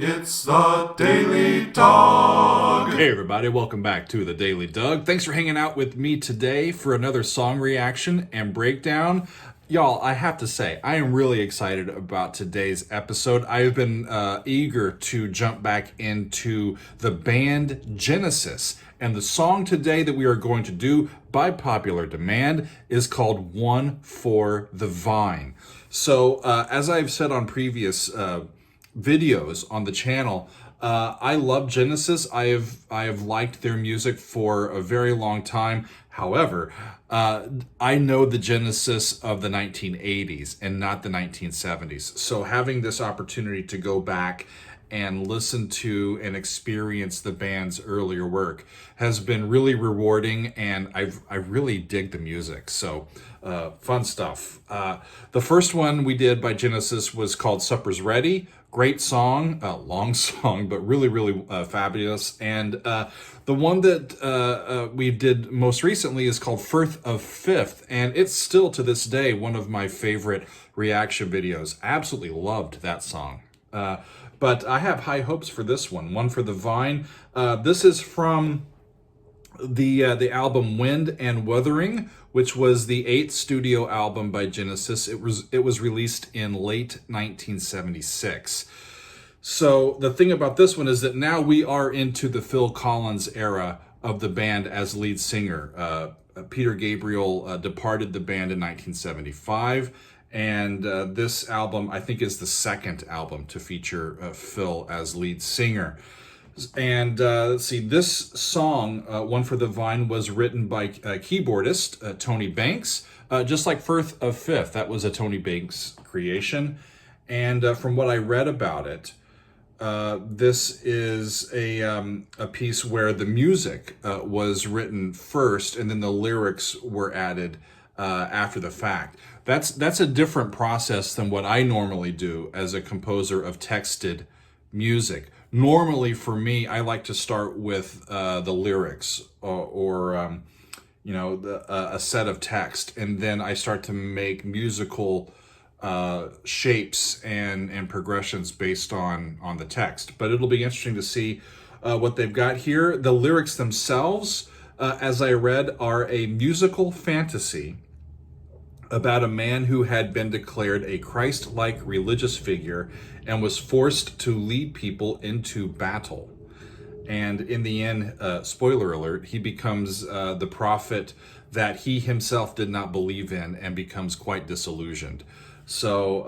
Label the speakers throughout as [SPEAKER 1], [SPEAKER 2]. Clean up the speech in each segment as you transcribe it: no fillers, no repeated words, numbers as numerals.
[SPEAKER 1] It's the Daily Dog.
[SPEAKER 2] Hey everybody, welcome back to the Daily Doug. Thanks for hanging out with me today for another song reaction and breakdown. Y'all, I have to say, I am really excited about today's episode. I've been eager to jump back into the band Genesis. And the song today that we are going to do by popular demand is called One for the Vine. So, as I've said on previous videos on the channel, I love Genesis. I have liked their music for a very long time. However, I know the Genesis of the 1980s and not the 1970s. So having this opportunity to go back and listen to and experience the band's earlier work has been really rewarding, and I really dig the music. So fun stuff. The first one we did by Genesis was called Supper's Ready. Great song, long song, but really fabulous. And the one that we did most recently is called Firth of Fifth, and it's still to this day one of my favorite reaction videos. Absolutely loved that song. But I have high hopes for this one, One for the Vine. This is from the album Wind and Wuthering, which was the 8th studio album by Genesis. It was released in late 1976. So the thing about this one is that now we are into the Phil Collins era of the band as lead singer. Peter Gabriel departed the band in 1975. And this album, I think, is the second album to feature Phil as lead singer. And let's see, this song, One for the Vine, was written by keyboardist Tony Banks, just like Firth of Fifth. That was a Tony Banks creation. And from what I read about it, this is a piece where the music was written first and then the lyrics were added after the fact. That's a different process than what I normally do as a composer of texted music. Normally, for me, I like to start with the lyrics or a set of text, and then I start to make musical shapes and progressions based on the text. But it'll be interesting to see what they've got here. The lyrics themselves, as I read, are a musical fantasy about a man who had been declared a Christ-like religious figure and was forced to lead people into battle. And in the end, spoiler alert, he becomes the prophet that he himself did not believe in and becomes quite disillusioned. So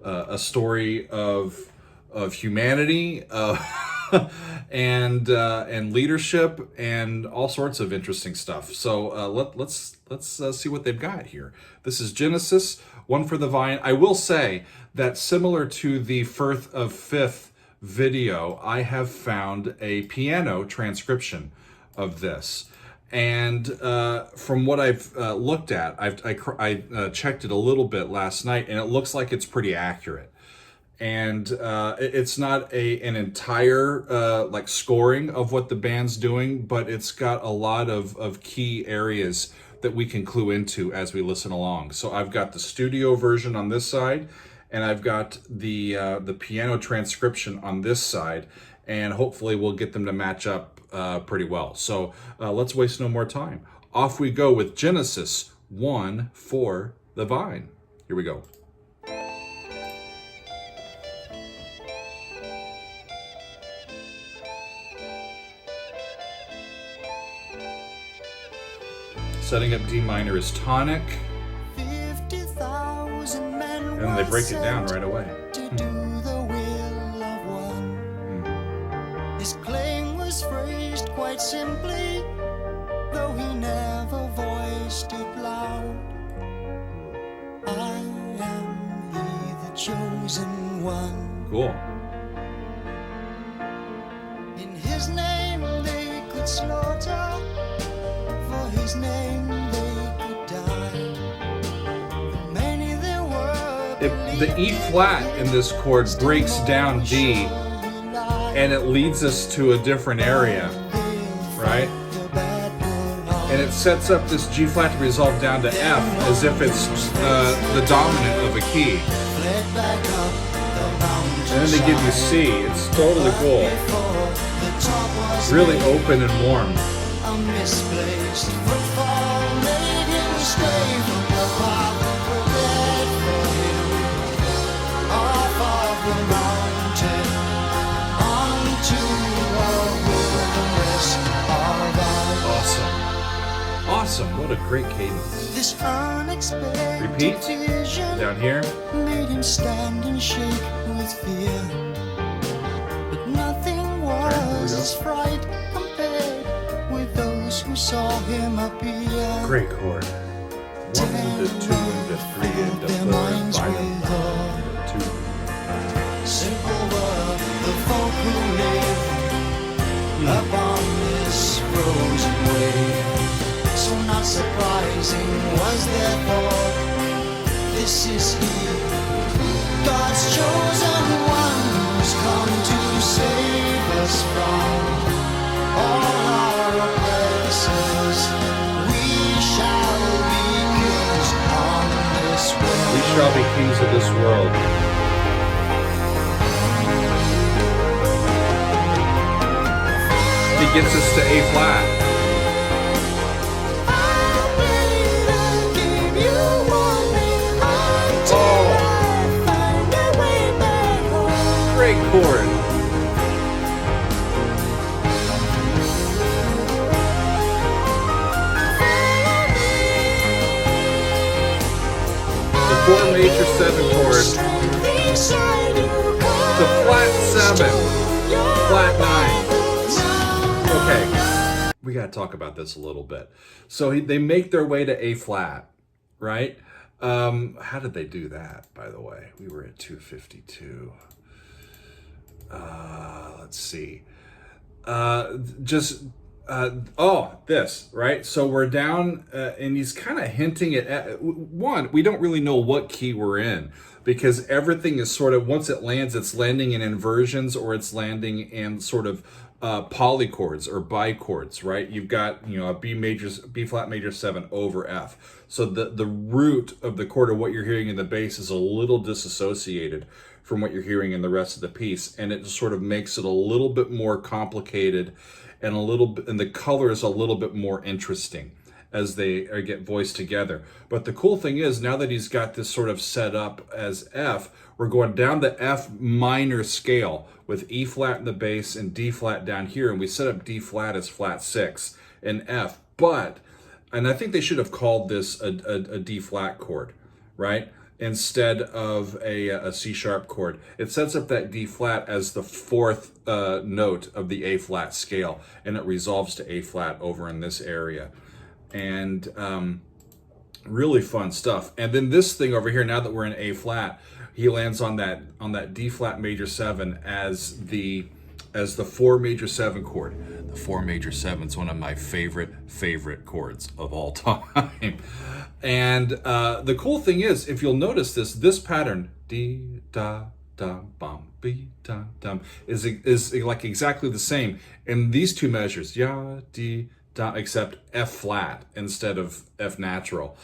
[SPEAKER 2] a story of humanity and leadership and all sorts of interesting stuff. So let's see what they've got here. This is Genesis, One for the Vine. I will say that similar to the Firth of Fifth video, I have found a piano transcription of this. And from what I've looked at, I checked it a little bit last night, and it looks like it's pretty accurate. And it's not an entire like scoring of what the band's doing, but it's got a lot of key areas that we can clue into as we listen along. So I've got the studio version on this side, and I've got the piano transcription on this side, and hopefully we'll get them to match up pretty well. So let's waste no more time. Off we go with Genesis, One for the Vine. Here we go. Setting up D minor is tonic, and they break it down right away.
[SPEAKER 3] His claim was phrased quite simply, though he never voiced it loud. I am he, the chosen one.
[SPEAKER 2] Cool.
[SPEAKER 3] In his name they could slaughter, for his name they could die. For many there were.
[SPEAKER 2] The E flat in this chord breaks down D, and it leads us to a different area, right? And it sets up this G flat to resolve down to F as if it's the dominant of a key. And then they give you C. It's totally cool. Really open and warm.
[SPEAKER 3] A misplaced footfall made him stray from the path prepared for him. Off of the mountain, onto the wilderness of our
[SPEAKER 2] Awesome. What a great cadence.
[SPEAKER 3] This unexpected
[SPEAKER 2] Repeat.
[SPEAKER 3] vision
[SPEAKER 2] Down here.
[SPEAKER 3] made him stand and shake with fear. But nothing was as fright compared with those who saw him appear.
[SPEAKER 2] Great chord. 1 into 2 into 3 into 4 and 5 into 2.
[SPEAKER 3] Simple were the folk who lived upon this frozen way. So not surprising was their thought, this is he, God's chosen one who's come to save us from all our oppressors. We shall be kings on this world.
[SPEAKER 2] We shall be kings of this world. He gets us to A flat. Great chord. The 4 major 7 chord. The flat 7. Flat 9. Okay. We got to talk about this a little bit. So they make their way to A flat, right? How did they do that, by the way? We were at 252. Let's see. This, right? So we're down, and he's kind of hinting at, one, we don't really know what key we're in, because everything is sort of, once it lands, it's landing in inversions, or it's landing in sort of polychords or bichords, right? You've got, a B flat major 7 over F. So the root of the chord, or what you're hearing in the bass, is a little disassociated from what you're hearing in the rest of the piece, and it just sort of makes it a little bit more complicated, and the color is a little bit more interesting as they get voiced together. But the cool thing is, now that he's got this sort of set up as F, we're going down the F minor scale with E flat in the bass and D flat down here, and we set up D flat as flat 6 in F. And I think they should have called this a D flat chord, right? Instead of a C sharp chord. It sets up that D flat as the 4th note of the A flat scale, and it resolves to A flat over in this area. And really fun stuff. And then this thing over here, now that we're in A flat, he lands on that D flat major 7 as the 4 major 7 chord. The 4 major 7 is one of my favorite chords of all time. And the cool thing is, if you'll notice this pattern, D, da, da, bum, B, da, dum, is like exactly the same in these two measures, ya, D, da, except F flat instead of F natural.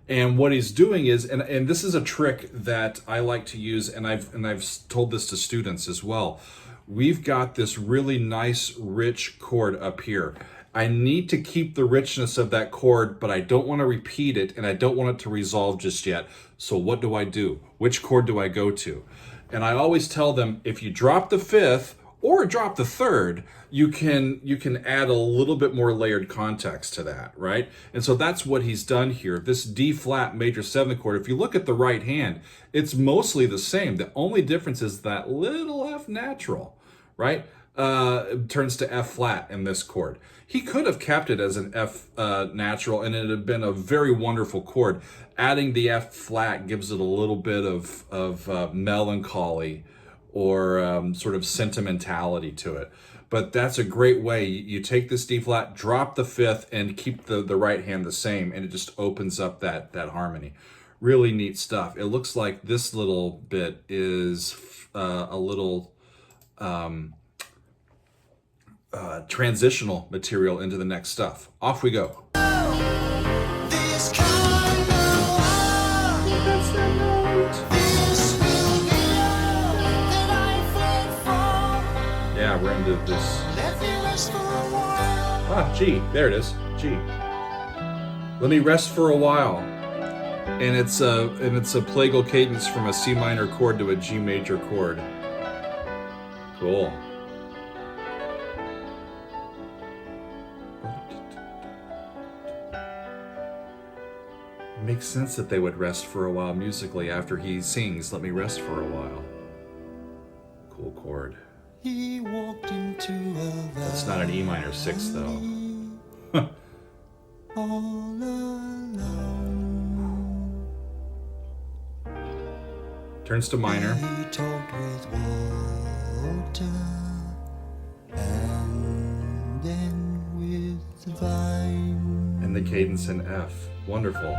[SPEAKER 2] And what he's doing is, and this is a trick that I like to use, and I've told this to students as well. We've got this really nice, rich chord up here. I need to keep the richness of that chord, but I don't want to repeat it, and I don't want it to resolve just yet. So what do I do? Which chord do I go to? And I always tell them, if you drop the 5th or drop the 3rd, you can add a little bit more layered context to that, right? And so that's what he's done here. This D flat major 7 chord, if you look at the right hand, it's mostly the same. The only difference is that little F natural, right? Turns to F flat in this chord. He could have kept it as an F natural, and it would have been a very wonderful chord. Adding the F flat gives it a little bit of melancholy or sort of sentimentality to it. But that's a great way. You take this D flat, drop the 5th, and keep the right hand the same, and it just opens up that harmony. Really neat stuff. It looks like this little bit is a little transitional material into the next stuff. Off we go.
[SPEAKER 3] This kind of love, this will be love that I
[SPEAKER 2] Yeah, we're into this.
[SPEAKER 3] Let me rest for a while.
[SPEAKER 2] Ah, G. There it is. G. Let me rest for a while. And it's a plagal cadence from a C minor chord to a G major chord. Cool. It makes sense that they would rest for a while musically after he sings, "Let me rest for a while." Cool chord.
[SPEAKER 3] He walked into a
[SPEAKER 2] It's not an E minor 6 though.
[SPEAKER 3] all alone.
[SPEAKER 2] Turns to minor.
[SPEAKER 3] He talked with water and then with the vine.
[SPEAKER 2] And the cadence in F. Wonderful.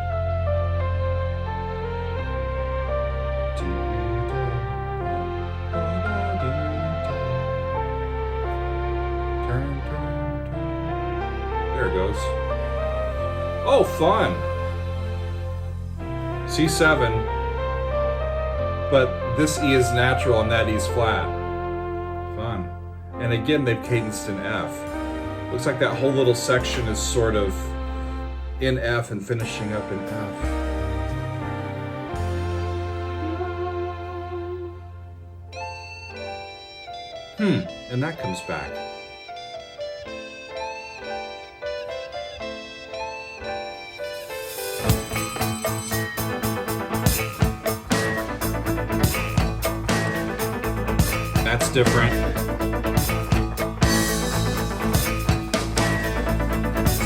[SPEAKER 2] There it goes. Oh, fun! C7. But this E is natural and that E's flat. Fun. And again, they've cadenced in F. Looks like that whole little section is sort of in F and finishing up in F. And that comes back. That's different.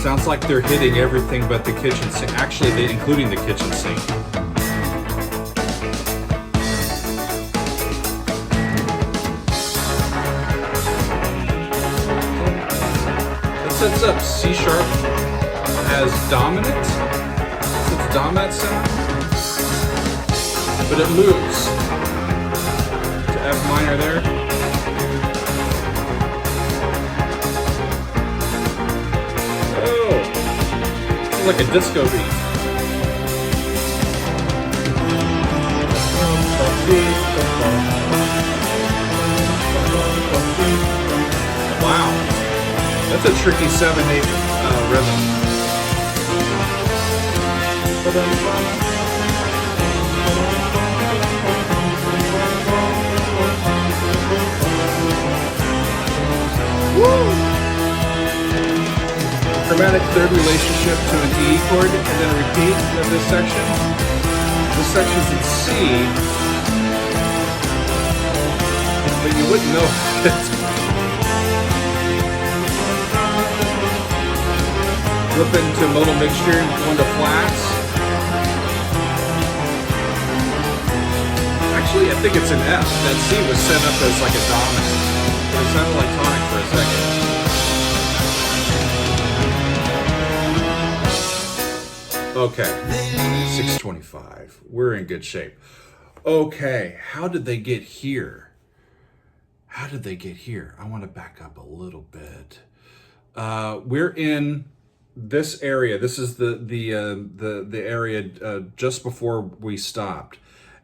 [SPEAKER 2] Sounds like they're hitting everything but the kitchen sink. Actually, including the kitchen sink. That sets up C sharp as dominant. So it's dominant sound. But it moves to F minor there. Like a disco beat. Wow, that's a tricky 7/8 rhythm. Woo! Chromatic third relationship to an E chord, and then a repeat of this section. This section's in C, but you wouldn't know it. Flip into modal mixture, one to flats. Actually, I think it's an F. That C was set up as like a dominant, but it sounded like tonic for a second. Okay, 625. We're in good shape. Okay, how did they get here? How did they get here? I want to back up a little bit. We're in this area. This is the area just before we stopped,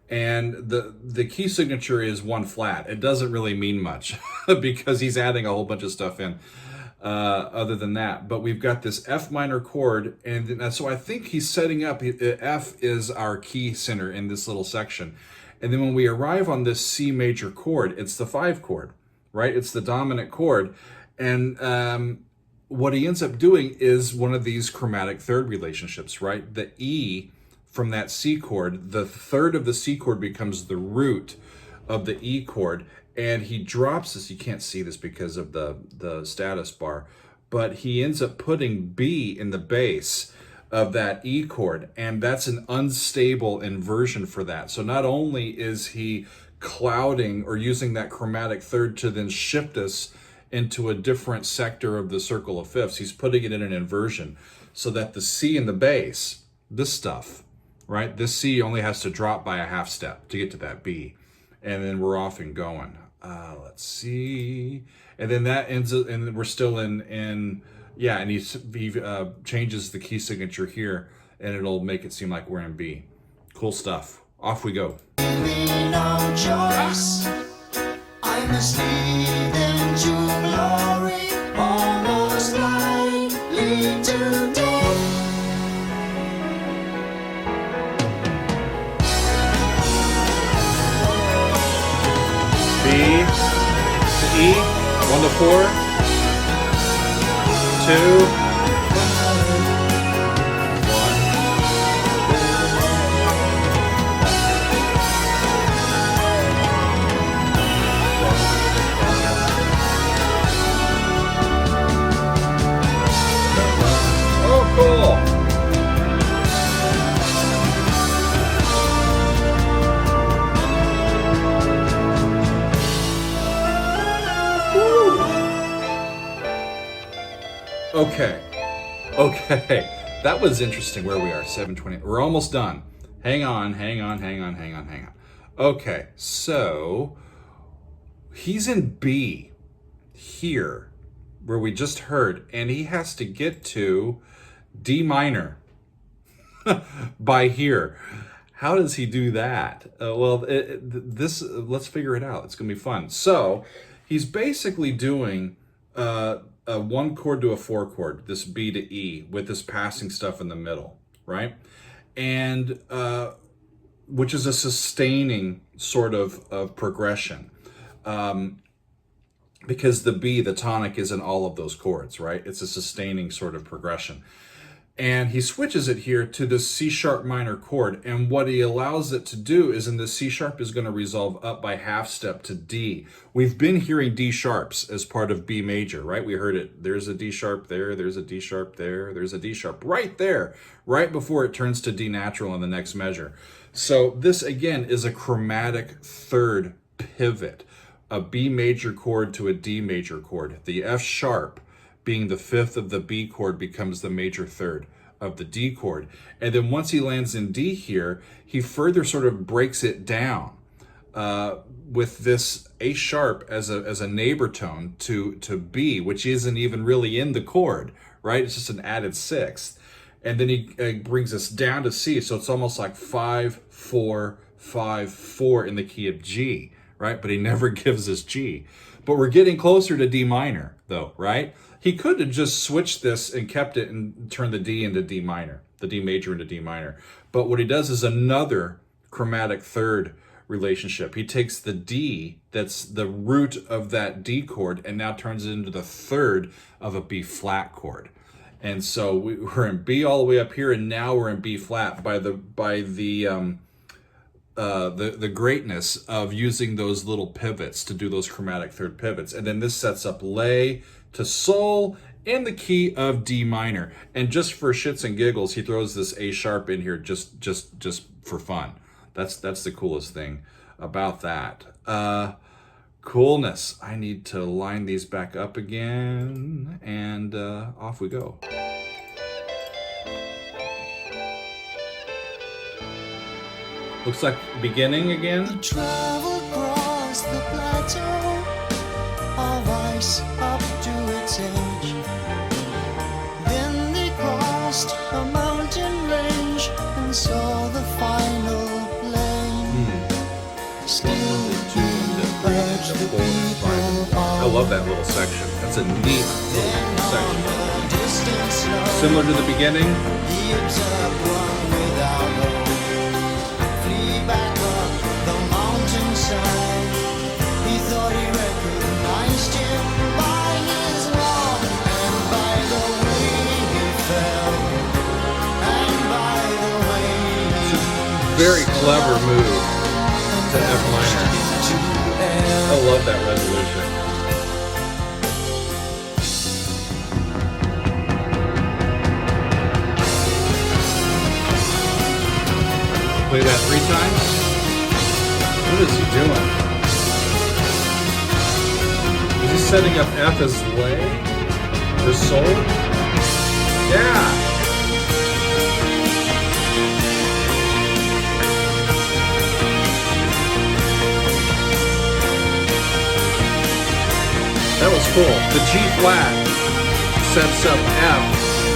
[SPEAKER 2] and the key signature is 1 flat. It doesn't really mean much because he's adding a whole bunch of stuff in. Other than that, but we've got this F minor chord, and so I think he's setting up, F is our key center in this little section, and then when we arrive on this C major chord, it's the 5 chord, right? It's the dominant chord, and what he ends up doing is one of these chromatic third relationships, right? The E from that C chord, the third of the C chord becomes the root of the E chord, and he drops this. You can't see this because of the status bar, but he ends up putting B in the bass of that E chord, and that's an unstable inversion for that. So not only is he clouding or using that chromatic third to then shift us into a different sector of the circle of fifths, he's putting it in an inversion so that the C in the bass, this stuff, right? This C only has to drop by a half step to get to that B, and then we're off and going. Let's see, and then that ends up, and we're still in yeah, and he changes the key signature here, and it'll make it seem like we're in B. Cool stuff. Off we go.
[SPEAKER 3] No choice. I must leave them to
[SPEAKER 2] E, 1 to 4, 2, 1. Oh, cool. Okay. That was interesting where we are, 7:20. We're almost done. Hang on. Okay, so he's in B here, where we just heard, and he has to get to D minor by here. How does he do that? Let's figure it out. It's gonna be fun. So he's basically doing a 1 chord to a 4 chord, this B to E, with this passing stuff in the middle, right? And which is a sustaining sort of progression, because the B, the tonic, is in all of those chords, right? It's a sustaining sort of progression. And he switches it here to the C sharp minor chord. And what he allows it to do is, in the C sharp is going to resolve up by half step to D. We've been hearing D sharps as part of B major, right? We heard it. There's a D sharp there. There's a D sharp there. There's a D sharp right there, right before it turns to D natural in the next measure. So this, again, is a chromatic third pivot, a B major chord to a D major chord. The F sharp, being the fifth of the B chord, becomes the major third of the D chord. And then once he lands in D here, he further sort of breaks it down with this A sharp as a neighbor tone to B, which isn't even really in the chord, right? It's just an added sixth. And then he brings us down to C, so it's almost like 5, 4, 5, 4 in the key of G, right? But he never gives us G. But we're getting closer to D minor, though, right? He could have just switched this and kept it and turned the D into D minor, the D major into D minor. But what he does is another chromatic third relationship. He takes the D, that's the root of that D chord, and now turns it into the third of a B flat chord. And so we're in B all the way up here, and now we're in B flat by the greatness of using those little pivots to do those chromatic third pivots. And then this sets up lay to sol in the key of D minor. And just for shits and giggles, he throws this A sharp in here just for fun. That's the coolest thing about that. Coolness. I need to line these back up again, and off we go. Looks like beginning again.
[SPEAKER 3] Travel across the plateau of ice up to its edge. Then they crossed a mountain range and saw the final plain. Still urge the people on.
[SPEAKER 2] I love that little section. That's a neat little section. Similar to the beginning.
[SPEAKER 3] He observed one without hope. Back up the mountainside, he thought he recognized him by his walk and by the way he fell, and by the way he
[SPEAKER 2] very clever move to F minor. I love that resolution. Play that 3 times. What is he doing? Is he setting up F as lay? Or sol? Yeah! That was cool. The G flat sets up F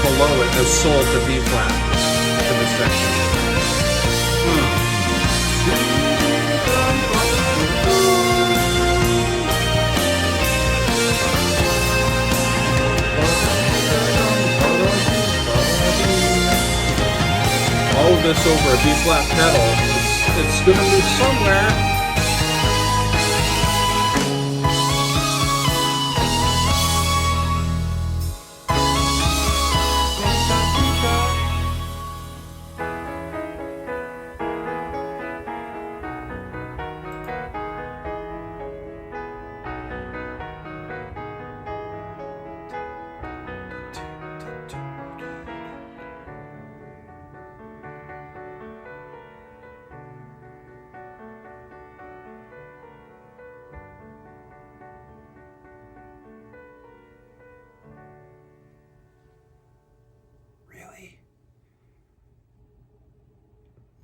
[SPEAKER 2] below it as sol to B flat in this section. All of this over a B flat pedal. It's gonna move somewhere.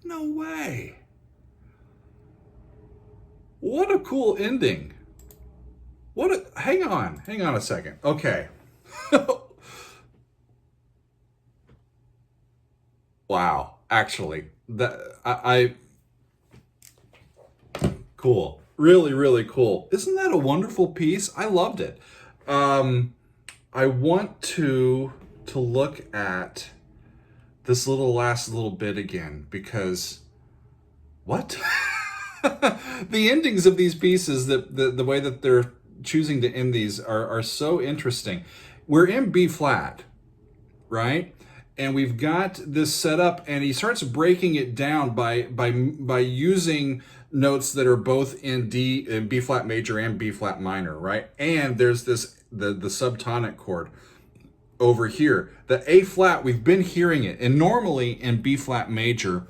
[SPEAKER 2] No way. What a cool ending. Hang on a second. Okay. Wow. Actually, cool. Really, really cool. Isn't that a wonderful piece? I loved it. I want to look at this last little bit again, because what? The endings of these pieces, the way that they're choosing to end these are so interesting. We're in B flat, right? And we've got this set up, and he starts breaking it down by using notes that are both in B flat major and B flat minor, right? And there's the subtonic chord over here. The A flat, we've been hearing it, and normally in B flat major,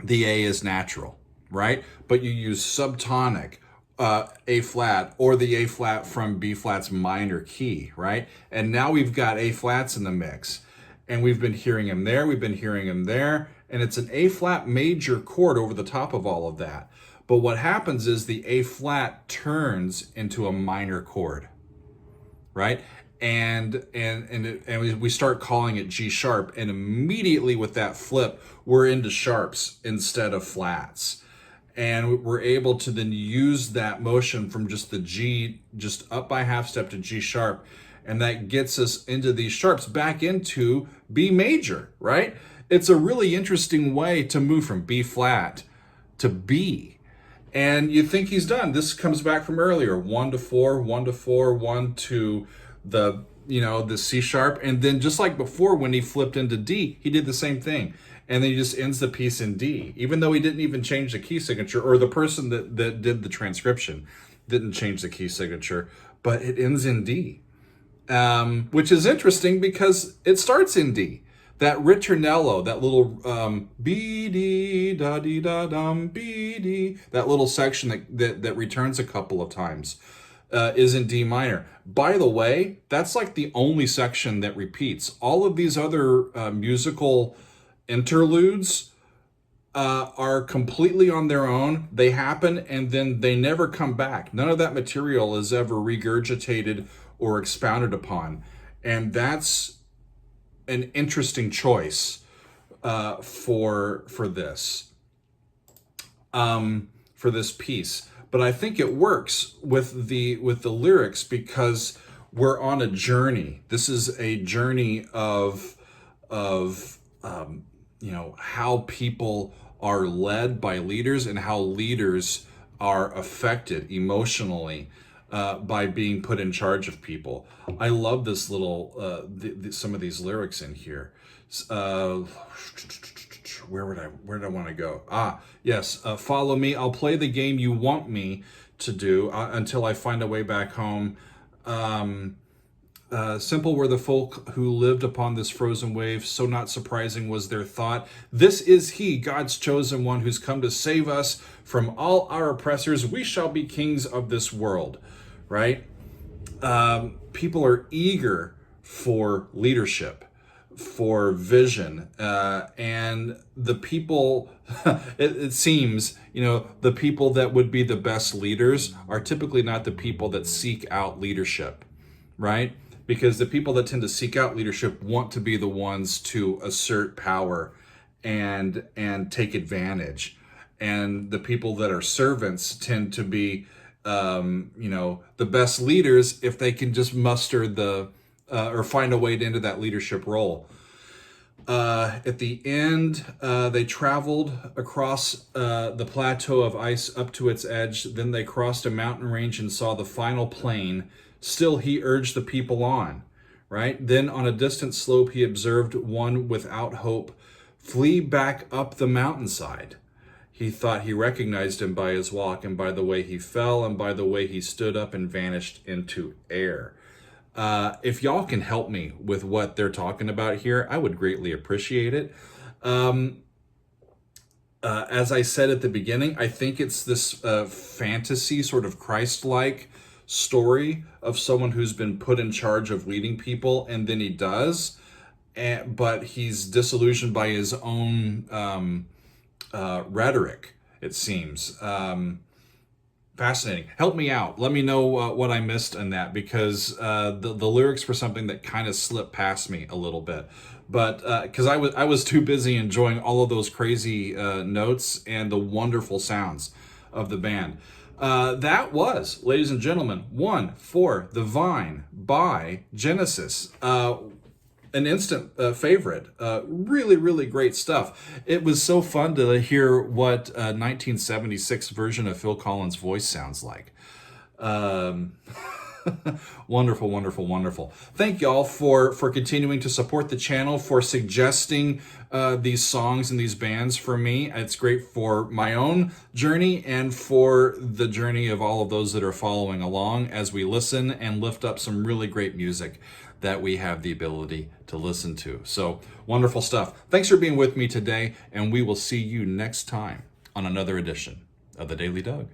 [SPEAKER 2] the A is natural, right? But you use subtonic A flat, or the A flat from B flat's minor key, right? And now we've got A flats in the mix, and we've been hearing him there, we've been hearing him there, and it's an A flat major chord over the top of all of that. But what happens is the A flat turns into a minor chord, right? And we start calling it G sharp, and immediately with that flip, we're into sharps instead of flats. And we're able to then use that motion from just the G, just up by half step to G sharp, and that gets us into these sharps back into B major, right? It's a really interesting way to move from B flat to B. And you think he's done. This comes back from earlier, 1 to 4, 1 to 4, 1 to the C sharp. And then just like before, when he flipped into D, he did the same thing. And then he just ends the piece in D, even though he didn't even change the key signature, or the person that did the transcription didn't change the key signature, but it ends in D. Which is interesting because it starts in D. That ritornello, that little B D da dee da dum B D, that little section that returns a couple of times, is in D minor. By the way, that's like the only section that repeats. All of these other musical interludes are completely on their own. They happen and then they never come back. None of that material is ever regurgitated or expounded upon. And that's an interesting choice for this piece. But I think it works with the lyrics, because we're on a journey. This is a journey of how people are led by leaders, and how leaders are affected emotionally by being put in charge of people. I love this little some of these lyrics in here. Where did I want to go? Yes. Follow me. I'll play the game you want me to do until I find a way back home. Simple were the folk who lived upon this frozen wave, so not surprising was their thought. This is he, God's chosen one, who's come to save us from all our oppressors. We shall be kings of this world, right? People are eager for leadership, for vision, and the people, it seems, the people that would be the best leaders are typically not the people that seek out leadership, right? Because the people that tend to seek out leadership want to be the ones to assert power and take advantage. And the people that are servants tend to be, the best leaders if they can just muster or find a way to enter that leadership role. At the end, they traveled across the plateau of ice up to its edge. Then they crossed a mountain range and saw the final plain. Still, he urged the people on, right? Then on a distant slope, he observed one without hope flee back up the mountainside. He thought he recognized him by his walk, and by the way he fell, and by the way he stood up and vanished into air. If y'all can help me with what they're talking about here, I would greatly appreciate it. As I said at the beginning, I think it's this fantasy, sort of Christ-like story of someone who's been put in charge of leading people, and then he does, but he's disillusioned by his own rhetoric, it seems. Fascinating. Help me out. Let me know what I missed in that, because the lyrics were something that kind of slipped past me a little bit. But because I was too busy enjoying all of those crazy notes and the wonderful sounds of the band. That was, ladies and gentlemen, One for the Vine by Genesis. An instant favorite. Really, really great stuff. It was so fun to hear what a 1976 version of Phil Collins' voice sounds like. Wonderful, wonderful, wonderful. Thank y'all for continuing to support the channel, for suggesting these songs and these bands for me. It's great for my own journey and for the journey of all of those that are following along as we listen and lift up some really great music that we have the ability to listen to. So wonderful stuff. Thanks for being with me today, and we will see you next time on another edition of the Daily Doug.